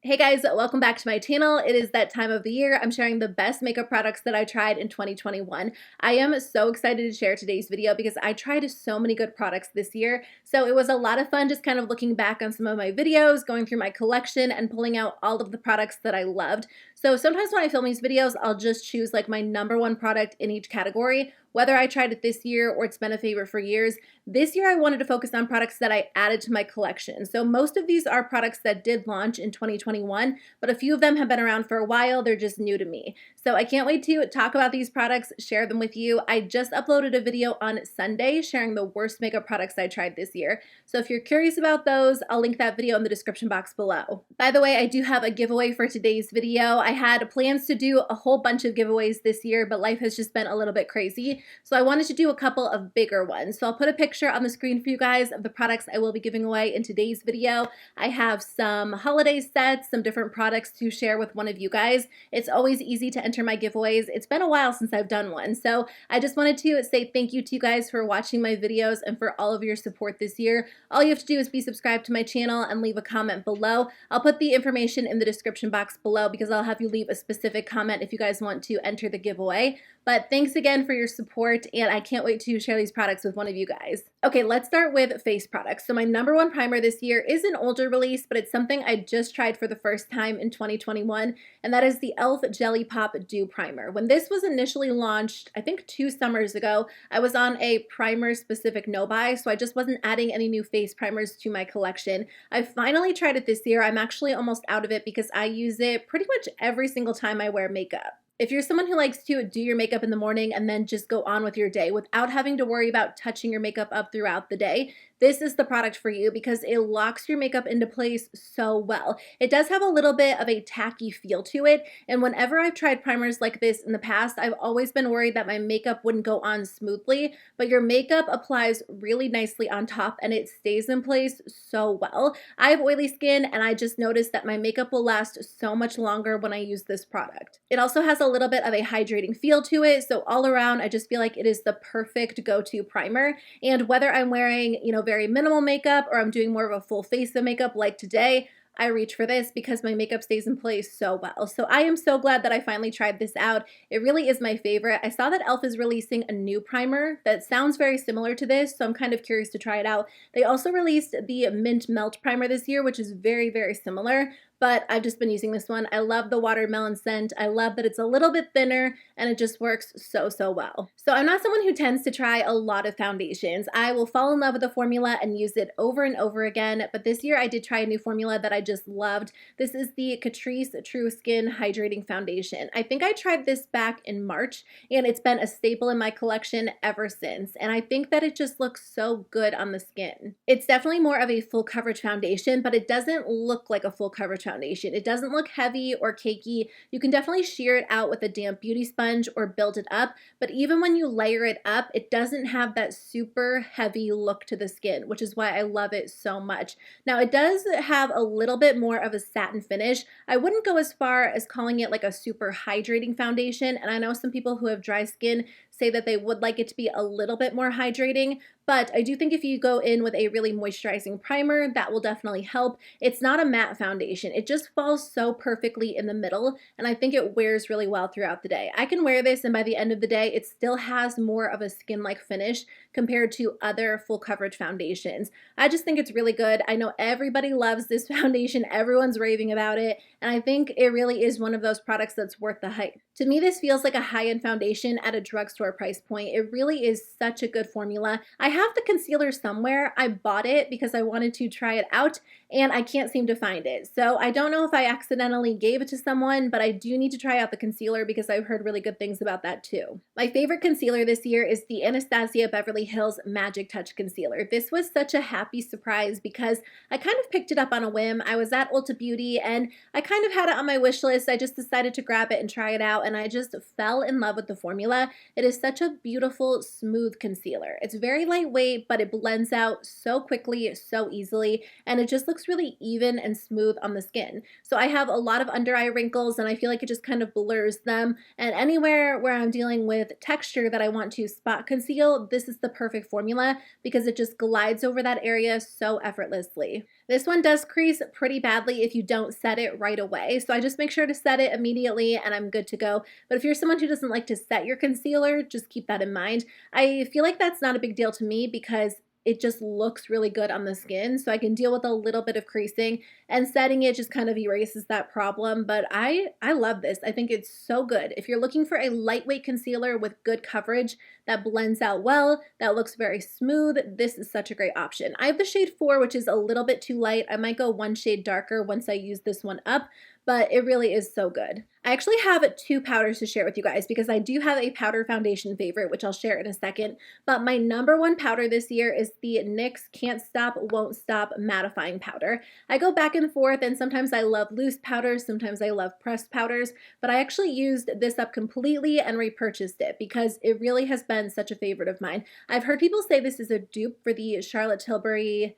Hey guys, welcome back to my channel. It is that time of the year. I'm sharing the best makeup products that I tried in 2021. I am so excited to share today's video because I tried so many good products this year. So it was a lot of fun just kind of looking back on some of my videos, going through my collection and pulling out all of the products that I loved. So sometimes when I film these videos, I'll just choose like my #1 product in each category, whether I tried it this year or it's been a favorite for years. This year I wanted to focus on products that I added to my collection. So most of these are products that did launch in 2021, but a few of them have been around for a while. They're just new to me. So I can't wait to talk about these products, share them with you. I just uploaded a video on Sunday sharing the worst makeup products I tried this year. So if you're curious about those, I'll link that video in the description box below. By the way, I do have a giveaway for today's video. I had plans to do a whole bunch of giveaways this year, but life has just been a little bit crazy. So I wanted to do a couple of bigger ones. So I'll put a picture on the screen for you guys of the products I will be giving away in today's video. I have some holiday sets, some different products to share with one of you guys. It's always easy to enter my giveaways. It's been a while since I've done one. So I just wanted to say thank you to you guys for watching my videos and for all of your support this year. All you have to do is be subscribed to my channel and leave a comment below. I'll put the information in the description box below because I'll have you leave a specific comment if you guys want to enter the giveaway. But thanks again for your support, and I can't wait to share these products with one of you guys. Okay, let's start with face products. So my #1 primer this year is an older release, but it's something I just tried for the first time in 2021, and that is the e.l.f. Jelly Pop Dew Primer. When this was initially launched, I think 2 summers ago, I was on a primer-specific no-buy, so I just wasn't adding any new face primers to my collection. I finally tried it this year. I'm actually almost out of it because I use it pretty much every single time I wear makeup. If you're someone who likes to do your makeup in the morning and then just go on with your day without having to worry about touching your makeup up throughout the day, this is the product for you because it locks your makeup into place so well. It does have a little bit of a tacky feel to it, and whenever I've tried primers like this in the past, I've always been worried that my makeup wouldn't go on smoothly, but your makeup applies really nicely on top and it stays in place so well. I have oily skin and I just noticed that my makeup will last so much longer when I use this product. It also has a little bit of a hydrating feel to it, so all around I just feel like it is the perfect go-to primer. And whether I'm wearing, very minimal makeup or I'm doing more of a full face of makeup like today, I reach for this because my makeup stays in place so well. So I am so glad that I finally tried this out. It really is my favorite. I saw that e.l.f. is releasing a new primer that sounds very similar to this, so I'm kind of curious to try it out. They also released the Mint Melt Primer this year, which is very, very similar, but I've just been using this one. I love the watermelon scent. I love that it's a little bit thinner and it just works so, so well. So I'm not someone who tends to try a lot of foundations. I will fall in love with a formula and use it over and over again, but this year I did try a new formula that I just loved. This is the Catrice True Skin Hydrating Foundation. I think I tried this back in March and it's been a staple in my collection ever since, and I think that it just looks so good on the skin. It's definitely more of a full coverage foundation, but it doesn't look like a full coverage foundation. It doesn't look heavy or cakey. You can definitely sheer it out with a damp beauty sponge or build it up, but even when you layer it up, it doesn't have that super heavy look to the skin, which is why I love it so much. Now, it does have a little bit more of a satin finish. I wouldn't go as far as calling it like a super hydrating foundation, and I know some people who have dry skin say that they would like it to be a little bit more hydrating, but I do think if you go in with a really moisturizing primer, that will definitely help. It's not a matte foundation. It just falls so perfectly in the middle, and I think it wears really well throughout the day. I can wear this, and by the end of the day, it still has more of a skin-like finish compared to other full coverage foundations. I just think it's really good. I know everybody loves this foundation. Everyone's raving about it, and I think it really is one of those products that's worth the hype. To me, this feels like a high-end foundation at a drugstore price point. It really is such a good formula. I have the concealer somewhere. I bought it because I wanted to try it out and I can't seem to find it. So I don't know if I accidentally gave it to someone, but I do need to try out the concealer because I've heard really good things about that too. My favorite concealer this year is the Anastasia Beverly Hills Magic Touch Concealer. This was such a happy surprise because I kind of picked it up on a whim. I was at Ulta Beauty and I kind of had it on my wish list. I just decided to grab it and try it out, and I just fell in love with the formula. It is such a beautiful, smooth concealer. It's very lightweight, but it blends out so quickly, so easily, and it just looks looks really even and smooth on the skin. So I have a lot of under eye wrinkles and I feel like it just kind of blurs them, and anywhere where I'm dealing with texture that I want to spot conceal, this is the perfect formula because it just glides over that area so effortlessly. This one does crease pretty badly if you don't set it right away, so I just make sure to set it immediately and I'm good to go. But if you're someone who doesn't like to set your concealer, just keep that in mind. I feel like that's not a big deal to me because it just looks really good on the skin, so I can deal with a little bit of creasing, and setting it just kind of erases that problem. But I love this. I think it's so good. If you're looking for a lightweight concealer with good coverage that blends out well, that looks very smooth, this is such a great option. I have the shade 4, which is a little bit too light. I might go one shade darker once I use this one up, but it really is so good. I actually have 2 powders to share with you guys because I do have a powder foundation favorite, which I'll share in a second, but my #1 powder this year is the NYX Can't Stop, Won't Stop Mattifying Powder. I go back and forth, and sometimes I love loose powders, sometimes I love pressed powders, but I actually used this up completely and repurchased it because it really has been such a favorite of mine. I've heard people say this is a dupe for the Charlotte Tilbury,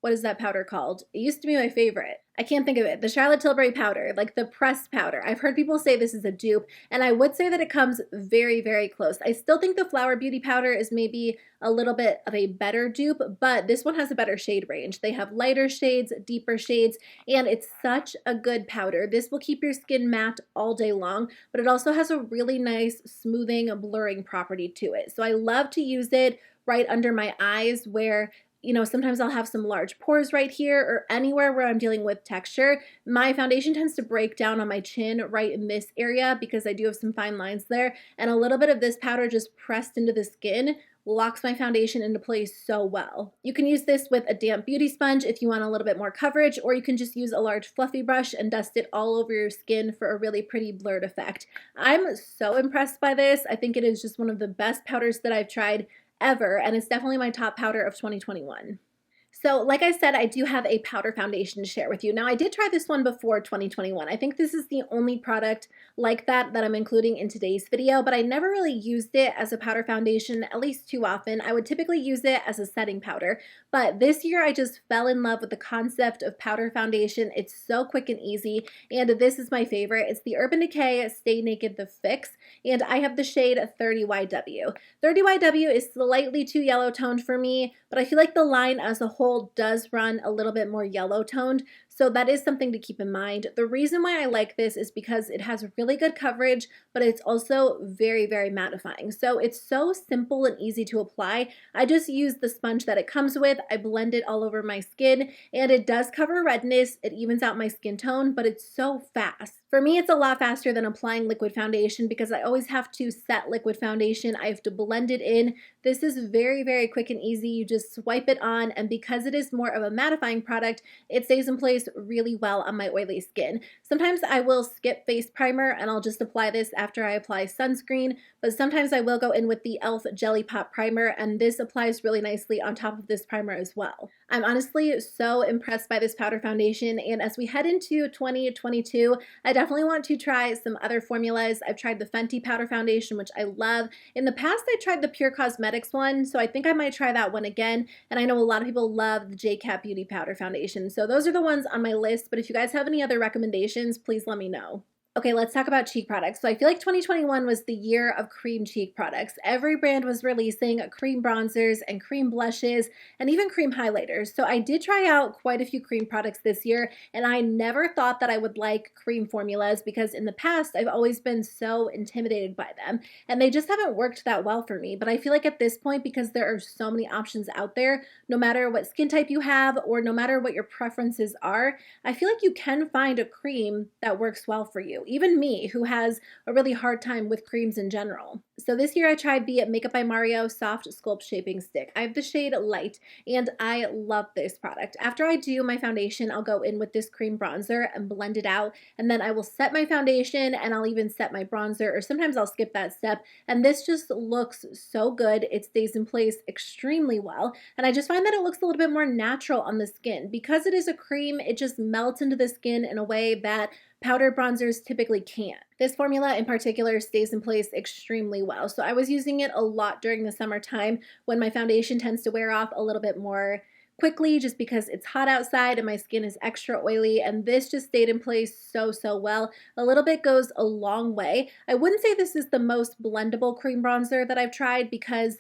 what is that powder called? It used to be my favorite. I can't think of it. The Charlotte Tilbury powder, like the pressed powder. I've heard people say this is a dupe, and I would say that it comes very, very close. I still think the Flower Beauty powder is maybe a little bit of a better dupe, but this one has a better shade range. They have lighter shades, deeper shades, and it's such a good powder. This will keep your skin matte all day long, but it also has a really nice smoothing, blurring property to it. So I love to use it right under my eyes where, you know, sometimes I'll have some large pores right here or anywhere where I'm dealing with texture. My foundation tends to break down on my chin right in this area because I do have some fine lines there, and a little bit of this powder just pressed into the skin locks my foundation into place so well. You can use this with a damp beauty sponge if you want a little bit more coverage, or you can just use a large fluffy brush and dust it all over your skin for a really pretty blurred effect. I'm so impressed by this. I think it is just one of the best powders that I've tried ever, and it's definitely my top powder of 2021. So like I said, I do have a powder foundation to share with you. Now, I did try this one before 2021. I think this is the only product like that I'm including in today's video, but I never really used it as a powder foundation, at least too often. I would typically use it as a setting powder, but this year I just fell in love with the concept of powder foundation. It's so quick and easy, and this is my favorite. It's the Urban Decay Stay Naked The Fix, and I have the shade 30YW. 30YW is slightly too yellow toned for me, but I feel like the line as a whole does run a little bit more yellow toned, so that is something to keep in mind. The reason why I like this is because it has really good coverage, but it's also very, very mattifying. So it's so simple and easy to apply. I just use the sponge that it comes with, I blend it all over my skin, and it does cover redness, it evens out my skin tone, but it's so fast. For me, it's a lot faster than applying liquid foundation because I always have to set liquid foundation. I have to blend it in. This is very, very quick and easy. You just swipe it on, and because it is more of a mattifying product, it stays in place really well on my oily skin. Sometimes I will skip face primer and I'll just apply this after I apply sunscreen, but sometimes I will go in with the e.l.f. Jelly Pop Primer, and this applies really nicely on top of this primer as well. I'm honestly so impressed by this powder foundation, and as we head into 2022, I definitely want to try some other formulas. I've tried the Fenty powder foundation, which I love. In the past, I tried the Pure Cosmetics one, so I think I might try that one again, and I know a lot of people love the JCat Beauty powder foundation, so those are the ones on my list, but if you guys have any other recommendations, please let me know. Okay, let's talk about cheek products. So I feel like 2021 was the year of cream cheek products. Every brand was releasing cream bronzers and cream blushes and even cream highlighters. So I did try out quite a few cream products this year, and I never thought that I would like cream formulas because in the past I've always been so intimidated by them, and they just haven't worked that well for me. But I feel like at this point, because there are so many options out there, no matter what skin type you have or no matter what your preferences are, I feel like you can find a cream that works well for you. Even me, who has a really hard time with creams in general. So this year I tried the Makeup by Mario Soft Sculpt Shaping Stick. I have the shade Light, and I love this product. After I do my foundation, I'll go in with this cream bronzer and blend it out, and then I will set my foundation, and I'll even set my bronzer, or sometimes I'll skip that step, and this just looks so good. It stays in place extremely well, and I just find that it looks a little bit more natural on the skin. Because it is a cream, it just melts into the skin in a way that powder bronzers typically can't. This formula in particular stays in place extremely well, so I was using it a lot during the summertime when my foundation tends to wear off a little bit more quickly just because it's hot outside and my skin is extra oily, and this just stayed in place so well. A little bit goes a long way. I wouldn't say this is the most blendable cream bronzer that I've tried because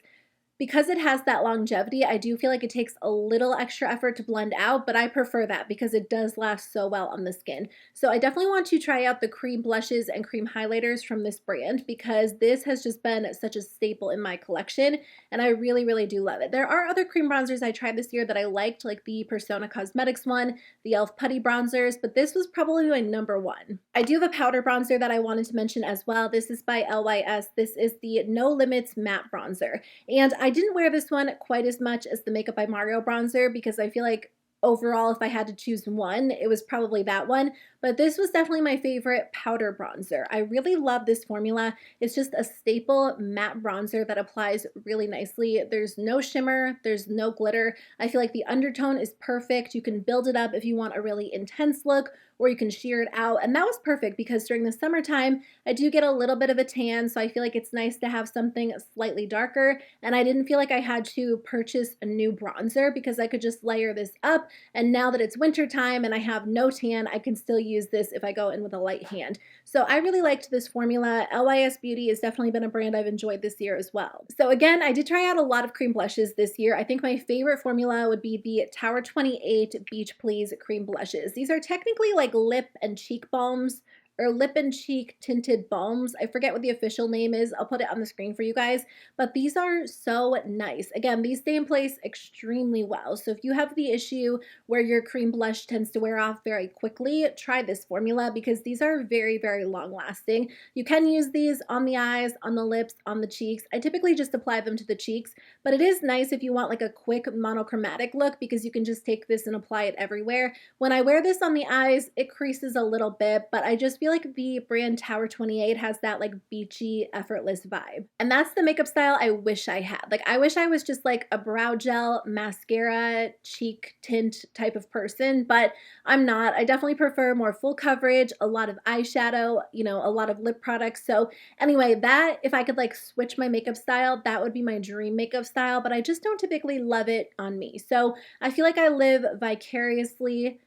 it has that longevity. I do feel like it takes a little extra effort to blend out, but I prefer that because it does last so well on the skin. So I definitely want to try out the cream blushes and cream highlighters from this brand because this has just been such a staple in my collection, and I really do love it. There are other cream bronzers I tried this year that I liked, like the Persona Cosmetics one, the e.l.f. putty bronzers, but this was probably my number one. I do have a powder bronzer that I wanted to mention as well. This is by LYS. This is the No Limits Matte Bronzer, and I didn't wear this one quite as much as the Makeup by Mario bronzer because I feel like overall, if I had to choose one, it was probably that one, but this was definitely my favorite powder bronzer. I really love this formula. It's just a staple matte bronzer that applies really nicely. There's no shimmer, there's no glitter. I feel like the undertone is perfect. You can build it up if you want a really intense look, or you can sheer it out, and that was perfect because during the summertime, I do get a little bit of a tan, so I feel like it's nice to have something slightly darker, and I didn't feel like I had to purchase a new bronzer because I could just layer this up, and now that it's winter time and I have no tan, I can still use this if I go in with a light hand. So I really liked this formula. LYS Beauty has definitely been a brand I've enjoyed this year as well. So again, I did try out a lot of cream blushes this year. I think my favorite formula would be the Tower 28 BeachPlease cream blushes. These are technically like lip and cheek balms, or lip and cheek tinted balms. I forget what the official name is. I'll put it on the screen for you guys, but these are so nice. Again, these stay in place extremely well. So if you have the issue where your cream blush tends to wear off very quickly, try this formula because these are very long lasting. You can use these on the eyes, on the lips, on the cheeks. I typically just apply them to the cheeks, but it is nice if you want like a quick monochromatic look because you can just take this and apply it everywhere. When I wear this on the eyes, it creases a little bit, but I just feel like the brand Tower 28 has that like beachy, effortless vibe. And that's the makeup style I wish I had. Like I wish I was just like a brow gel, mascara, cheek tint type of person, but I'm not. I definitely prefer more full coverage, a lot of eyeshadow, you know, a lot of lip products. So anyway, that if I could like switch my makeup style, that would be my dream makeup style, but I just don't typically love it on me. So I feel like I live vicariously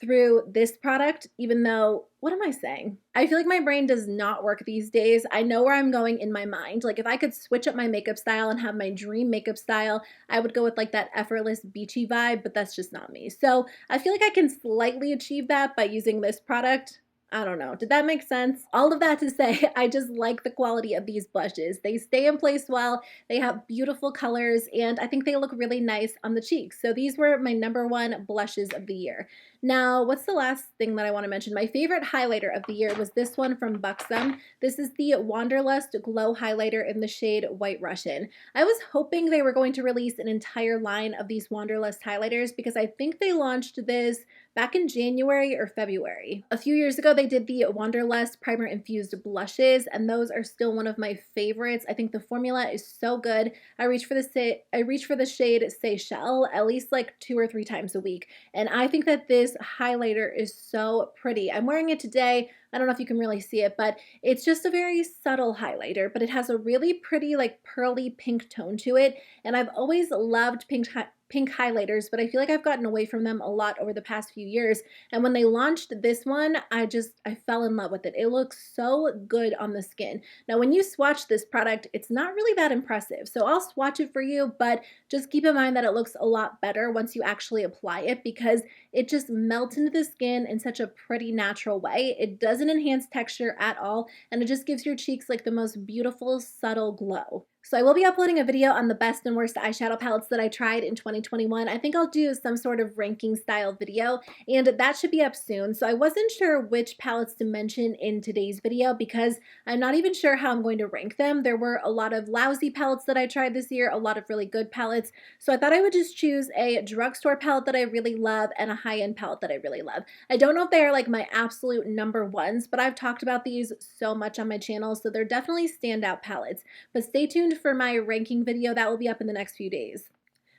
through this product, even though, what am I saying? I feel like my brain does not work these days. I know where I'm going in my mind. Like if I could switch up my makeup style and have my dream makeup style, I would go with like that effortless beachy vibe, but that's just not me. So I feel like I can slightly achieve that by using this product. I don't know. Did that make sense? All of that to say, I just like the quality of these blushes. They stay in place well, they have beautiful colors, and I think they look really nice on the cheeks. So these were my number one blushes of the year. Now, what's the last thing that I want to mention? My favorite highlighter of the year was this one from Buxom. This is the Wanderlust Glow Highlighter in the shade White Russian. I was hoping they were going to release an entire line of these Wanderlust highlighters because I think they launched this back in January or February. A few years ago, they did the Wanderlust Primer Infused Blushes, and those are still one of my favorites. I think the formula is so good. I reach for the shade Seychelles at least like 2 or 3 times a week, and I think that this highlighter is so pretty. I'm wearing it today. I don't know if you can really see it, but it's just a very subtle highlighter, but it has a really pretty like pearly pink tone to it, and I've always loved pink highlighters, but I feel like I've gotten away from them a lot over the past few years. And when they launched this one, I fell in love with it. It looks so good on the skin. Now, when you swatch this product, it's not really that impressive. So I'll swatch it for you, but just keep in mind that it looks a lot better once you actually apply it because it just melts into the skin in such a pretty natural way. It doesn't enhance texture at all, and it just gives your cheeks like the most beautiful, subtle glow. So I will be uploading a video on the best and worst eyeshadow palettes that I tried in 2021. I think I'll do some sort of ranking style video, and that should be up soon. So I wasn't sure which palettes to mention in today's video because I'm not even sure how I'm going to rank them. There were a lot of lousy palettes that I tried this year, a lot of really good palettes. So I thought I would just choose a drugstore palette that I really love and a high-end palette that I really love. I don't know if they are like my absolute number ones, but I've talked about these so much on my channel, so they're definitely standout palettes. But stay tuned for my ranking video that will be up in the next few days.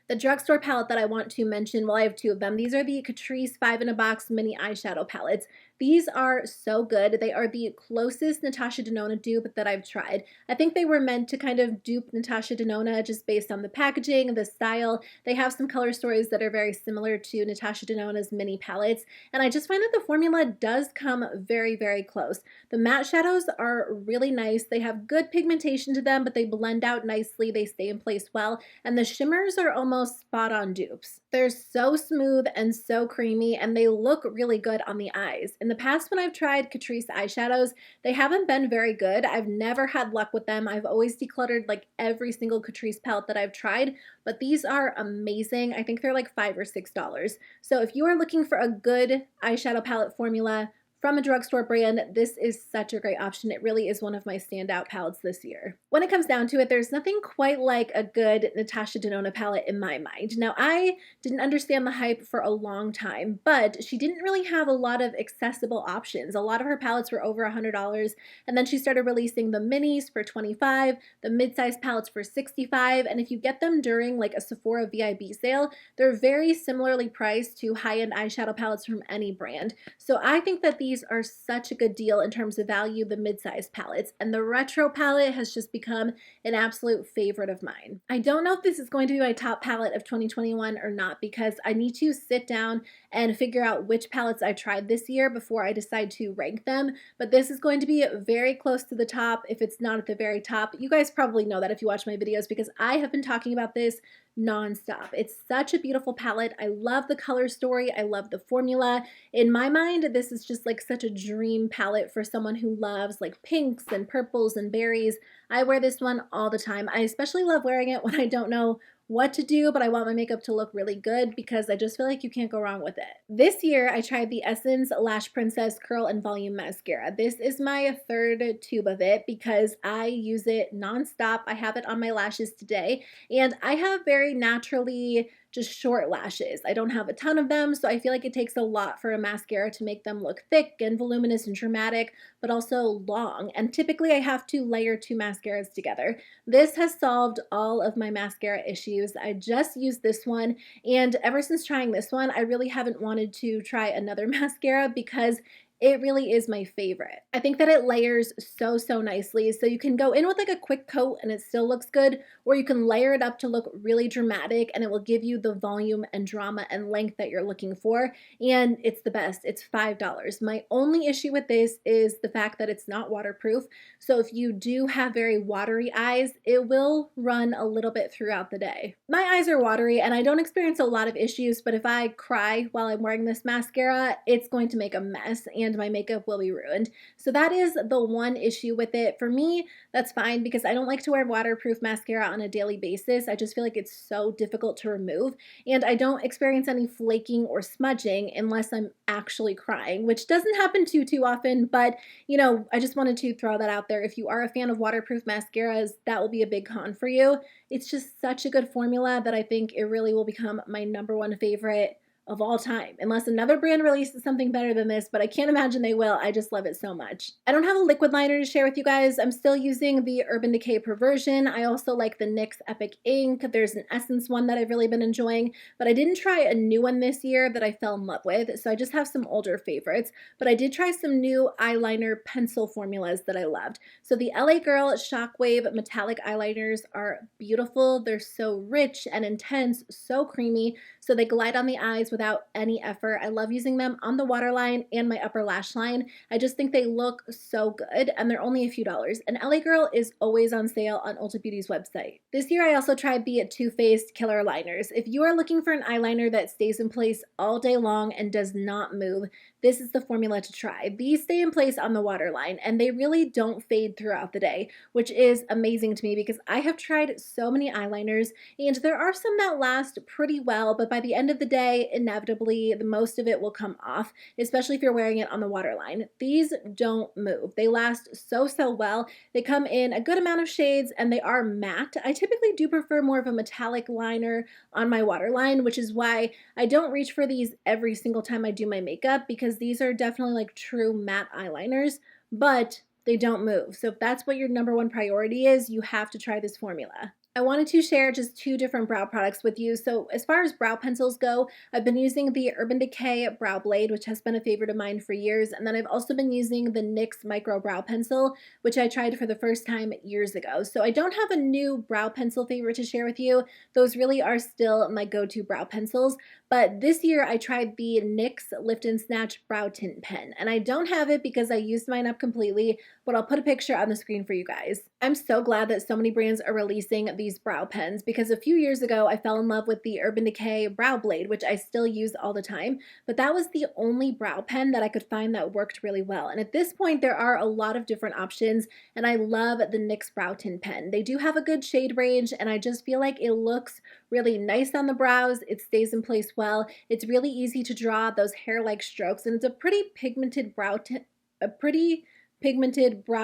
The drugstore palette that I want to mention, well, I have 2 of them. These are the Catrice 5 in a Box mini eyeshadow palettes. These are so good. They are the closest Natasha Denona dupe that I've tried. I think they were meant to kind of dupe Natasha Denona just based on the packaging, the style. They have some color stories that are very similar to Natasha Denona's mini palettes, and I just find that the formula does come very, very close. The matte shadows are really nice. They have good pigmentation to them, but they blend out nicely. They stay in place well, and the shimmers are almost spot on dupes. They're so smooth and so creamy, and they look really good on the eyes. In the past, when I've tried Catrice eyeshadows, they haven't been very good. I've never had luck with them. I've always decluttered like every single Catrice palette that I've tried, but these are amazing. I think they're like $5 or $6. So if you are looking for a good eyeshadow palette formula from a drugstore brand, this is such a great option. It really is one of my standout palettes this year. When it comes down to it, there's nothing quite like a good Natasha Denona palette in my mind. Now, I didn't understand the hype for a long time, but she didn't really have a lot of accessible options. A lot of her palettes were over $100, and then she started releasing the minis for $25, the mid-size palettes for $65, and if you get them during like a Sephora VIB sale, they're very similarly priced to high-end eyeshadow palettes from any brand. So I think that these are such a good deal in terms of value, the mid-size palettes, and the retro palette has just become an absolute favorite of mine. I don't know if this is going to be my top palette of 2021 or not, because I need to sit down and figure out which palettes I tried this year before I decide to rank them, but this is going to be very close to the top if it's not at the very top. You guys probably know that if you watch my videos, because I have been talking about this nonstop. It's such a beautiful palette. I love the color story. I love the formula. In my mind, this is just like such a dream palette for someone who loves like pinks and purples and berries. I wear this one all the time. I especially love wearing it when I don't know what to do, but I want my makeup to look really good because I just feel like you can't go wrong with it. This year, I tried the Essence Lash Princess Curl and Volume Mascara. This is my third tube of it because I use it nonstop. I have it on my lashes today, and I have very naturally just short lashes. I don't have a ton of them, so I feel like it takes a lot for a mascara to make them look thick and voluminous and dramatic, but also long. And typically I have to layer two mascaras together. This has solved all of my mascara issues. I just used this one, and ever since trying this one, I really haven't wanted to try another mascara because it really is my favorite. I think that it layers so nicely. So you can go in with like a quick coat and it still looks good, or you can layer it up to look really dramatic and it will give you the volume and drama and length that you're looking for. And it's the best. It's $5. My only issue with this is the fact that it's not waterproof. So if you do have very watery eyes, it will run a little bit throughout the day. My eyes are watery and I don't experience a lot of issues, but if I cry while I'm wearing this mascara, it's going to make a mess and my makeup will be ruined. So that is the one issue with it. For me, that's fine because I don't like to wear waterproof mascara on a daily basis. I just feel like it's so difficult to remove, and I don't experience any flaking or smudging unless I'm actually crying, which doesn't happen too often, but you know, I just wanted to throw that out there. If you are a fan of waterproof mascaras, that will be a big con for you. It's just such a good formula that I think it really will become my #1 favorite of all time, unless another brand releases something better than this, but I can't imagine they will. I just love it so much. I don't have a liquid liner to share with you guys. I'm still using the Urban Decay Perversion. I also like the NYX Epic Ink. There's an Essence one that I've really been enjoying, but I didn't try a new one this year that I fell in love with, so I just have some older favorites, but I did try some new eyeliner pencil formulas that I loved. So the LA Girl Shockwave metallic eyeliners are beautiful. They're so rich and intense, so creamy, so they glide on the eyes without any effort. I love using them on the waterline and my upper lash line. I just think they look so good, and they're only a few dollars. And LA Girl is always on sale on Ulta Beauty's website. This year I also tried the Too Faced Killer Liners. If you are looking for an eyeliner that stays in place all day long and does not move, this is the formula to try. These stay in place on the waterline and they really don't fade throughout the day, which is amazing to me because I have tried so many eyeliners and there are some that last pretty well, but by the end of the day, inevitably, the most of it will come off, especially if you're wearing it on the waterline. These don't move. They last so well. They come in a good amount of shades and they are matte. I typically do prefer more of a metallic liner on my waterline, which is why I don't reach for these every single time I do my makeup, because these are definitely like true matte eyeliners, but they don't move. So if that's what your #1 priority is, you have to try this formula. I wanted to share just two different brow products with you. So as far as brow pencils go, I've been using the Urban Decay Brow Blade, which has been a favorite of mine for years. And then I've also been using the NYX Micro Brow Pencil, which I tried for the first time years ago. So I don't have a new brow pencil favorite to share with you. Those really are still my go-to brow pencils. But this year I tried the NYX Lift and Snatch Brow Tint Pen. And I don't have it because I used mine up completely, but I'll put a picture on the screen for you guys. I'm so glad that so many brands are releasing these brow pens because a few years ago I fell in love with the Urban Decay Brow Blade, which I still use all the time, but that was the only brow pen that I could find that worked really well. And at this point there are a lot of different options, and I love the NYX Brow Tint Pen. They do have a good shade range, and I just feel like it looks really nice on the brows. It stays in place well. It's really easy to draw those hair-like strokes, and it's a pretty pigmented brow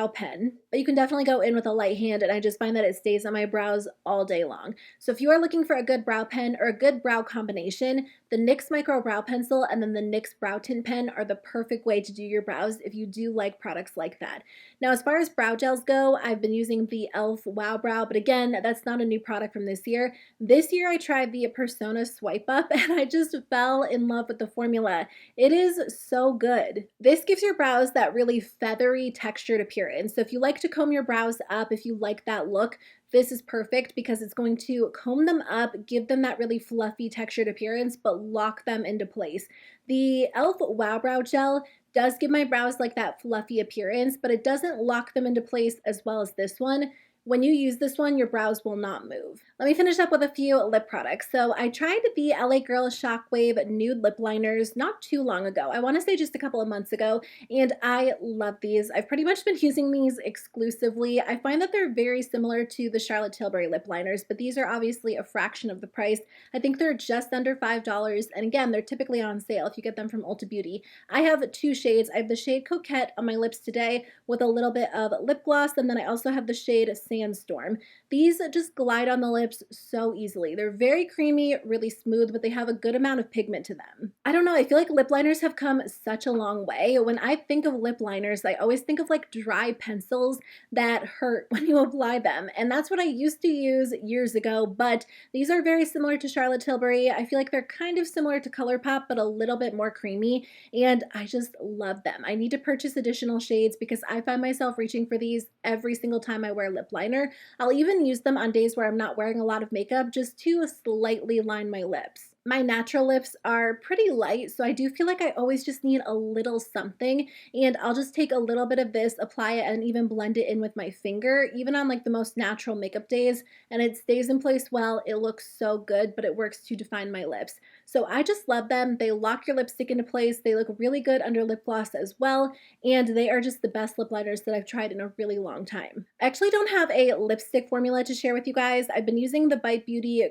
pen, but you can definitely go in with a light hand, and I just find that it stays on my brows all day long. So if you are looking for a good brow pen or a good brow combination, the NYX Micro Brow Pencil and then the NYX Brow Tint Pen are the perfect way to do your brows if you do like products like that. Now, as far as brow gels go, I've been using the e.l.f. Wow Brow, but again, that's not a new product from this year. This year I tried the Persona Swipe Up, and I just fell in love with the formula. It is so good. This gives your brows that really feathery textured appearance. So if you like to comb your brows up, if you like that look, this is perfect because it's going to comb them up, give them that really fluffy textured appearance, but lock them into place. The e.l.f. Wow Brow Gel does give my brows like that fluffy appearance, but it doesn't lock them into place as well as this one. When you use this one, your brows will not move. Let me finish up with a few lip products. So I tried the LA Girl Shockwave Nude Lip Liners not too long ago. I want to say just a couple of months ago, and I love these. I've pretty much been using these exclusively. I find that they're very similar to the Charlotte Tilbury lip liners, but these are obviously a fraction of the price. I think they're just under $5, and again, they're typically on sale if you get them from Ulta Beauty. I have two shades. I have the shade Coquette on my lips today with a little bit of lip gloss, and then I also have the shade Sandstorm. These just glide on the lips so easily. They're very creamy, really smooth, but they have a good amount of pigment to them. I don't know, I feel like lip liners have come such a long way. When I think of lip liners, I always think of like dry pencils that hurt when you apply them, and that's what I used to use years ago, but these are very similar to Charlotte Tilbury. I feel like they're kind of similar to ColourPop, but a little bit more creamy, and I just love them. I need to purchase additional shades because I find myself reaching for these every single time I wear lip liner. I'll even use them on days where I'm not wearing a lot of makeup just to slightly line my lips. My natural lips are pretty light, so I do feel like I always just need a little something, and I'll just take a little bit of this, apply it, and even blend it in with my finger, even on like the most natural makeup days, and it stays in place well. It looks so good, but it works to define my lips. So I just love them. They lock your lipstick into place. They look really good under lip gloss as well, and they are just the best lip liners that I've tried in a really long time. I actually don't have a lipstick formula to share with you guys. I've been using the Bite Beauty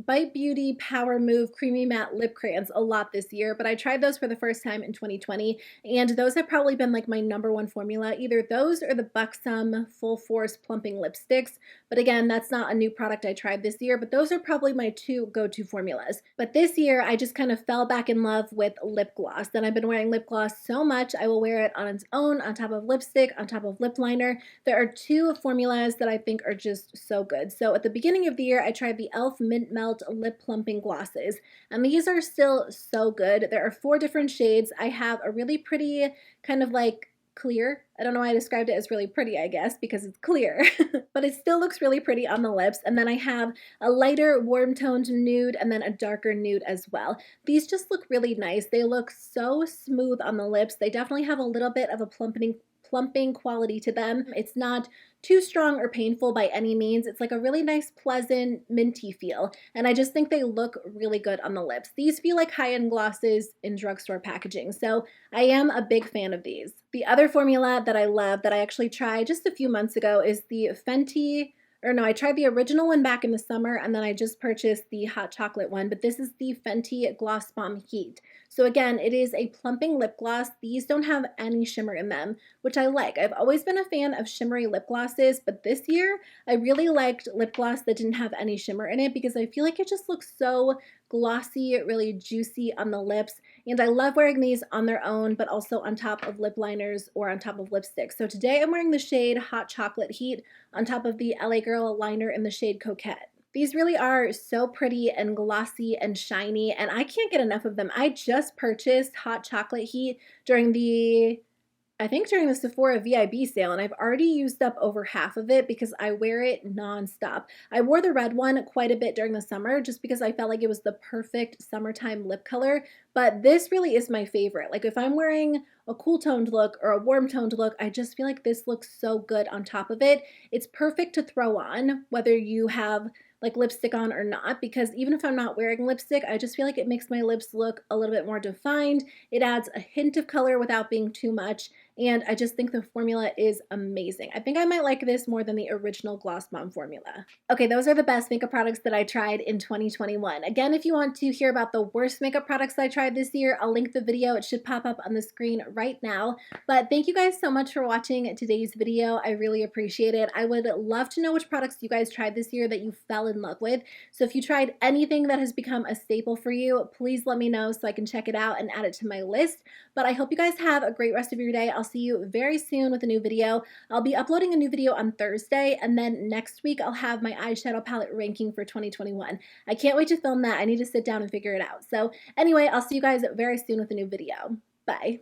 Bite Beauty Power Move Creamy Matte Lip Crayons a lot this year, but I tried those for the first time in 2020, and those have probably been like my #1 formula, either those or the Buxom Full Force Plumping Lipsticks. But again, that's not a new product I tried this year, but those are probably my two go-to formulas. But this year, I just kind of fell back in love with lip gloss, and I've been wearing lip gloss so much, I will wear it on its own, on top of lipstick, on top of lip liner. There are two formulas that I think are just so good. So at the beginning of the year, I tried the e.l.f. Mint Melt Lip Plumping Glosses, and these are still so good. There are 4 different shades. I have a really pretty kind of like clear. I don't know why I described it as really pretty, I guess, because it's clear, but it still looks really pretty on the lips. And then I have a lighter warm toned nude and then a darker nude as well. These just look really nice. They look so smooth on the lips. They definitely have a little bit of a plumping quality to them. It's not too strong or painful by any means. It's like a really nice, pleasant, minty feel, and I just think they look really good on the lips. These feel like high-end glosses in drugstore packaging, so I am a big fan of these. The other formula that I love that I actually tried just a few months ago is the I tried the original one back in the summer, and then I just purchased the hot chocolate one, but this is the Fenty Gloss Bomb Heat. So again, it is a plumping lip gloss. These don't have any shimmer in them, which I like. I've always been a fan of shimmery lip glosses, but this year I really liked lip gloss that didn't have any shimmer in it because I feel like it just looks so glossy, really juicy on the lips, and I love wearing these on their own, but also on top of lip liners or on top of lipstick. So today I'm wearing the shade Hot Chocolate Heat on top of the LA Girl liner in the shade Coquette. These really are so pretty and glossy and shiny, and I can't get enough of them. I just purchased Hot Chocolate Heat during the Sephora VIB sale, and I've already used up over half of it because I wear it nonstop. I wore the red one quite a bit during the summer just because I felt like it was the perfect summertime lip color, but this really is my favorite. Like if I'm wearing a cool toned look or a warm toned look, I just feel like this looks so good on top of it. It's perfect to throw on whether you have like lipstick on or not, because even if I'm not wearing lipstick, I just feel like it makes my lips look a little bit more defined. It adds a hint of color without being too much, and I just think the formula is amazing. I think I might like this more than the original Gloss Bomb formula. Okay, those are the best makeup products that I tried in 2021. Again, if you want to hear about the worst makeup products I tried this year, I'll link the video. It should pop up on the screen right now. But thank you guys so much for watching today's video. I really appreciate it. I would love to know which products you guys tried this year that you fell in love with. So if you tried anything that has become a staple for you, please let me know so I can check it out and add it to my list. But I hope you guys have a great rest of your day. I'll see you very soon with a new video. I'll be uploading a new video on Thursday, and then next week I'll have my eyeshadow palette ranking for 2021. I can't wait to film that. I need to sit down and figure it out. So anyway, I'll see you guys very soon with a new video. Bye.